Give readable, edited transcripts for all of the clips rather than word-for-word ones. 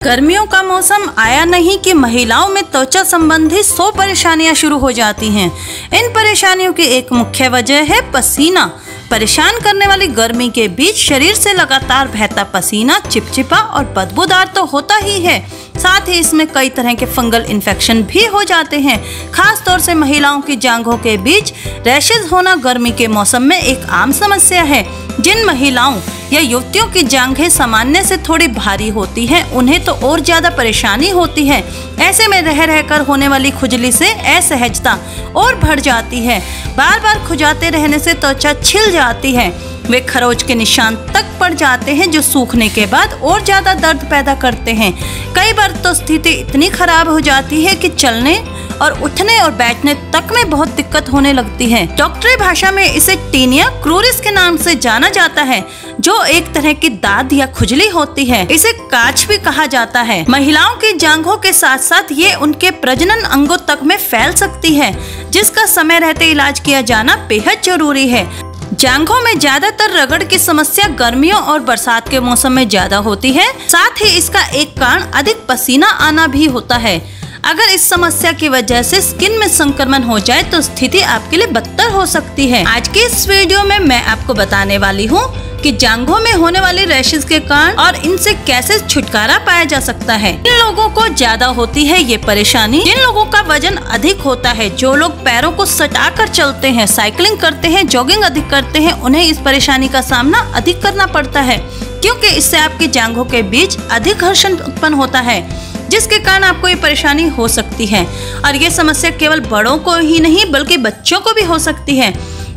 गर्मियों का मौसम आया नहीं कि महिलाओं में त्वचा संबंधी 100 परेशानियां शुरू हो जाती हैं। इन परेशानियों की एक मुख्य वजह है पसीना। परेशान करने वाली गर्मी के बीच शरीर से लगातार बहता पसीना चिपचिपा और बदबूदार तो होता ही है, साथ ही इसमें कई तरह के फंगल इन्फेक्शन भी हो जाते हैं। खास तौर से महिलाओं की जांघों के बीच रैशेज होना गर्मी के मौसम में एक आम समस्या है। जिन महिलाओं या युवतियों की जांघें सामान्य से थोड़ी भारी होती हैं, उन्हें तो और ज्यादा परेशानी होती है। ऐसे में रह रहकर होने वाली खुजली से असहजता और बढ़ जाती है। बार बार खुजाते रहने से त्वचा छिल जाती है, वे खरोच के निशान तक पड़ जाते हैं जो सूखने के बाद और ज्यादा दर्द पैदा करते हैं। कई बार तो स्थिति इतनी खराब हो जाती है कि चलने और उठने और बैठने तक में बहुत दिक्कत होने लगती है। डॉक्टरी भाषा में इसे टीनिया क्रूरिस के नाम से जाना जाता है, जो एक तरह की दाद या खुजली होती है। इसे काच भी कहा जाता है। महिलाओं की जांघों के साथ साथ ये उनके प्रजनन अंगों तक में फैल सकती है, जिसका समय रहते इलाज किया जाना बेहद जरूरी है। जांघों में ज्यादातर रगड़ की समस्या गर्मियों और बरसात के मौसम में ज्यादा होती है। साथ ही इसका एक कारण अधिक पसीना आना भी होता है। अगर इस समस्या की वजह से स्किन में संक्रमण हो जाए तो स्थिति आपके लिए बदतर हो सकती है। आज की इस वीडियो में मैं आपको बताने वाली हूँ कि जांघों में होने वाले रैशेज के कारण और इनसे कैसे छुटकारा पाया जा सकता है। जिन लोगों को ज्यादा होती है ये परेशानी, जिन लोगों का वजन अधिक होता है, जो लोग पैरों को सटा कर चलते हैं, साइकिलिंग करते हैं, जॉगिंग अधिक करते हैं, उन्हें इस परेशानी का सामना अधिक करना पड़ता है, क्योंकि इससे आपकी जांघों के बीच अधिक घर्षण उत्पन्न होता है, जिसके कारण आपको ये परेशानी हो सकती है। और ये समस्या केवल बड़ों को ही नहीं बल्कि बच्चों को भी हो सकती है।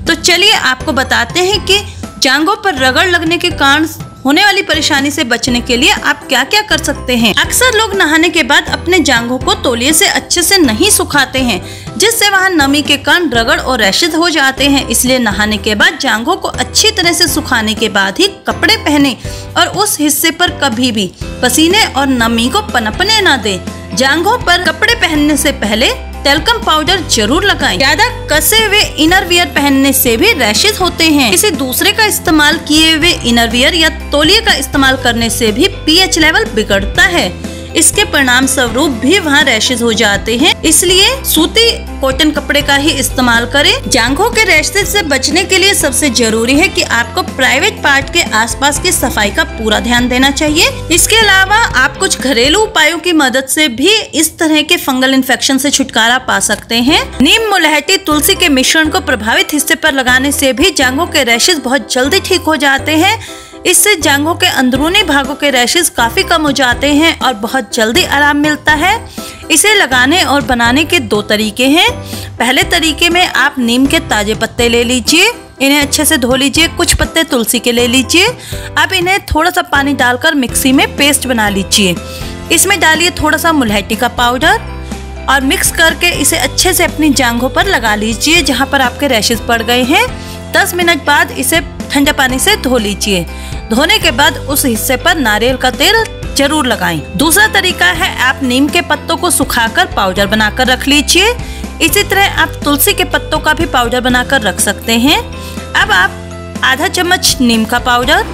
तो चलिए आपको बताते हैं कि जांघों पर रगड़ लगने के कारण होने वाली परेशानी से बचने के लिए आप क्या क्या कर सकते हैं। अक्सर लोग नहाने के बाद अपने जांघों को तौलिए से अच्छे से नहीं सुखाते हैं, जिससे वहां नमी के कारण रगड़ और रैशेज हो जाते हैं। इसलिए नहाने के बाद जांघों को अच्छी तरह से सुखाने के बाद ही कपड़े पहने और उस हिस्से पर कभी भी पसीने और नमी को पनपने न दे। जांघों पर कपड़े पहनने से पहले टेल्कम पाउडर जरूर लगाएं। ज्यादा कसे हुए इनर वियर पहनने से भी रैशेज होते हैं। किसी दूसरे का इस्तेमाल किए हुए इनर वियर या तौलिए का इस्तेमाल करने से भी पीएच लेवल बिगड़ता है। इसके परिणाम स्वरूप भी वहाँ रैशेज हो जाते हैं। इसलिए सूती कॉटन कपड़े का ही इस्तेमाल करें। जांघों के रैशेज से बचने के लिए सबसे जरूरी है कि आपको प्राइवेट पार्ट के आसपास की सफाई का पूरा ध्यान देना चाहिए। इसके अलावा आप कुछ घरेलू उपायों की मदद से भी इस तरह के फंगल इन्फेक्शन से छुटकारा पा सकते हैं। नीम, मुलहटी, तुलसी के मिश्रण को प्रभावित हिस्से पर लगाने से भी जांघों के रैशेज बहुत जल्दी ठीक हो जाते हैं। इससे जांघों के अंदरूनी भागों के रैशेज काफी कम हो जाते हैं और बहुत जल्दी आराम मिलता है। इसे लगाने और बनाने के 2 तरीके हैं। पहले तरीके में आप नीम के ताजे पत्ते ले लीजिए, इन्हें अच्छे से धो लीजिए। कुछ पत्ते तुलसी के ले लीजिए। अब इन्हें थोड़ा सा पानी डालकर मिक्सी में पेस्ट बना लीजिए। इसमें डालिए थोड़ा सा मुलहटी का पाउडर और मिक्स करके इसे अच्छे से अपनी जांघों पर लगा लीजिए जहाँ पर आपके रैशेज पड़ गए हैं। 10 मिनट बाद इसे ठंडे पानी से धो लीजिए। धोने के बाद उस हिस्से पर नारियल का तेल जरूर लगाएं। दूसरा तरीका है आप नीम के पत्तों को सुखाकर पाउडर बनाकर रख लीजिए। इसी तरह आप तुलसी के पत्तों का भी पाउडर बनाकर रख सकते हैं। अब आप आधा चम्मच नीम का पाउडर,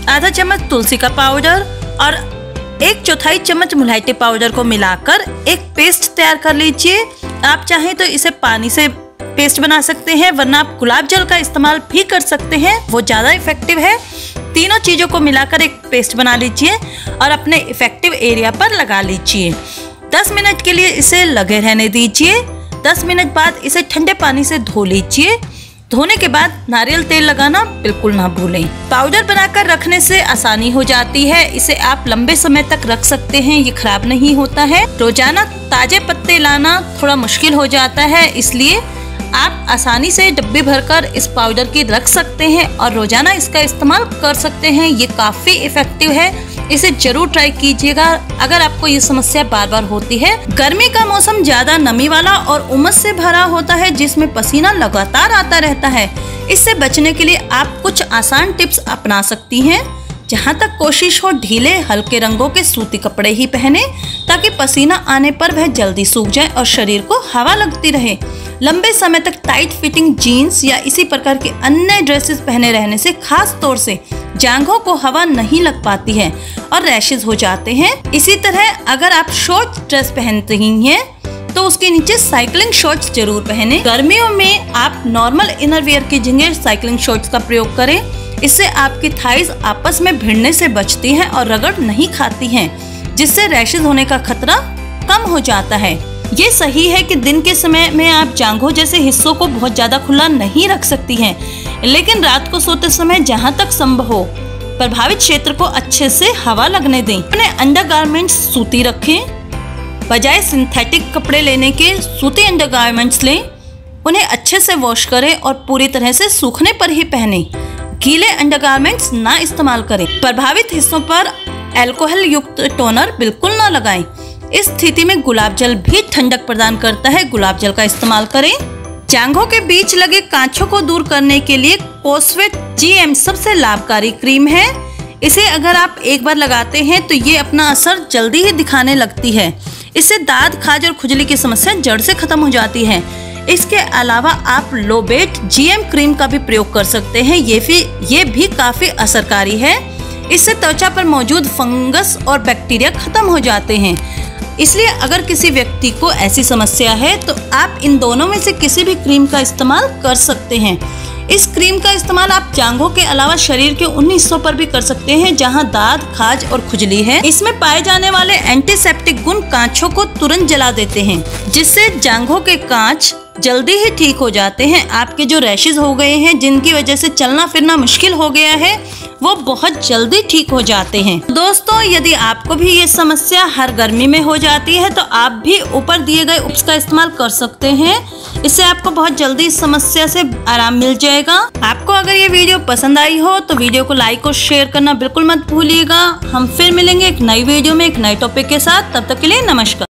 आधा चम्मच तुलसी का पाउडर और 1/4 चम्मच मुलहटी पाउडर को मिलाकर एक पेस्ट तैयार कर लीजिए। आप चाहें तो इसे पानी से पेस्ट बना सकते हैं, वरना आप गुलाब जल का इस्तेमाल भी कर सकते हैं, वो ज्यादा इफेक्टिव है। तीनों चीजों को मिलाकर एक पेस्ट बना लीजिए और अपने इफेक्टिव एरिया पर लगा लीजिए। 10 मिनट के लिए इसे लगे रहने दीजिए। 10 मिनट बाद इसे ठंडे पानी से धो लीजिए। धोने के बाद नारियल तेल लगाना बिल्कुल ना भूलें। पाउडर बनाकर रखने से आसानी हो जाती है। इसे आप लंबे समय तक रख सकते हैं, ये खराब नहीं होता है। रोजाना ताजे पत्ते लाना थोड़ा मुश्किल हो जाता है, इसलिए आप आसानी से डब्बे भरकर इस पाउडर की रख सकते हैं और रोजाना इसका इस्तेमाल कर सकते हैं। ये काफी इफेक्टिव है, इसे जरूर ट्राई कीजिएगा अगर आपको ये समस्या बार बार होती है। गर्मी का मौसम ज्यादा नमी वाला और उमस से भरा होता है, जिसमें पसीना लगातार आता रहता है। इससे बचने के लिए आप कुछ आसान टिप्स अपना सकती हैं, जहाँ तक कोशिश हो ढीले हल्के रंगों के सूती कपड़े ही पहने, ताकि पसीना आने पर वह जल्दी सूख जाए और शरीर को हवा लगती रहे। लंबे समय तक टाइट फिटिंग जीन्स या इसी प्रकार के अन्य ड्रेसेस पहने रहने से खास तौर से जांघों को हवा नहीं लग पाती है और रैशेज हो जाते हैं। इसी तरह अगर आप शॉर्ट ड्रेस पहनते ही हैं तो उसके नीचे साइकिलिंग शॉर्ट्स जरूर पहने। गर्मियों में आप नॉर्मल इनरवियर की जगह साइकिलिंग शॉर्ट्स का प्रयोग करें। इससे आपकी थाइज आपस में भिड़ने से बचती हैं और रगड़ नहीं खाती हैं, जिससे रैशेज होने का खतरा कम हो जाता है। ये सही है कि दिन के समय में आप जांघों जैसे हिस्सों को बहुत ज्यादा खुला नहीं रख सकती हैं, लेकिन रात को सोते समय जहाँ तक संभव हो प्रभावित क्षेत्र को अच्छे से हवा लगने दें। अपने अंडरगारमेंट्स सूती रखें। बजाय सिंथेटिक कपड़े लेने के सूती अंडरगारमेंट्स लें। उन्हें अच्छे से वॉश करें और पूरी तरह से सूखने पर ही पहनें। गीले अंडरगारमेंट्स ना इस्तेमाल करें। प्रभावित हिस्सों पर अल्कोहल युक्त टोनर बिल्कुल ना लगाएं। इस स्थिति में गुलाब जल भी ठंडक प्रदान करता है। गुलाब जल का इस्तेमाल करें। जांघों के बीच लगे कांचों को दूर करने के लिए कोस्वेट GM सबसे लाभकारी क्रीम है। इसे अगर आप एक बार लगाते हैं तो ये अपना असर जल्दी ही दिखाने लगती है। इससे दाद, खाज और खुजली की समस्या जड़ से खत्म हो जाती है। इसके अलावा आप लोबेट GM क्रीम का भी प्रयोग कर सकते हैं। ये भी काफी असरकारी है। इससे त्वचा पर मौजूद फंगस और बैक्टीरिया खत्म हो जाते हैं। इसलिए अगर किसी व्यक्ति को ऐसी समस्या है तो आप इन दोनों में से किसी भी क्रीम का इस्तेमाल कर सकते हैं। इस क्रीम का इस्तेमाल आप जांघों के अलावा शरीर के उन हिस्सों पर भी कर सकते हैं जहां दाद, खाज और खुजली है। इसमें पाए जाने वाले एंटीसेप्टिक गुण कांचों को तुरंत जला देते हैं, जिससे जांघों के कांच जल्दी ही ठीक हो जाते हैं। आपके जो रैशेज हो गए हैं, जिनकी वजह से चलना फिरना मुश्किल हो गया है, वो बहुत जल्दी ठीक हो जाते हैं। दोस्तों, यदि आपको भी ये समस्या हर गर्मी में हो जाती है तो आप भी ऊपर दिए गए उप्स का इस्तेमाल कर सकते हैं। इससे आपको बहुत जल्दी इस समस्या से आराम मिल जाएगा। आपको अगर ये वीडियो पसंद आई हो तो वीडियो को लाइक और शेयर करना बिल्कुल मत भूलिएगा। हम फिर मिलेंगे एक नई वीडियो में एक नए टॉपिक के साथ। तब तक के लिए नमस्कार।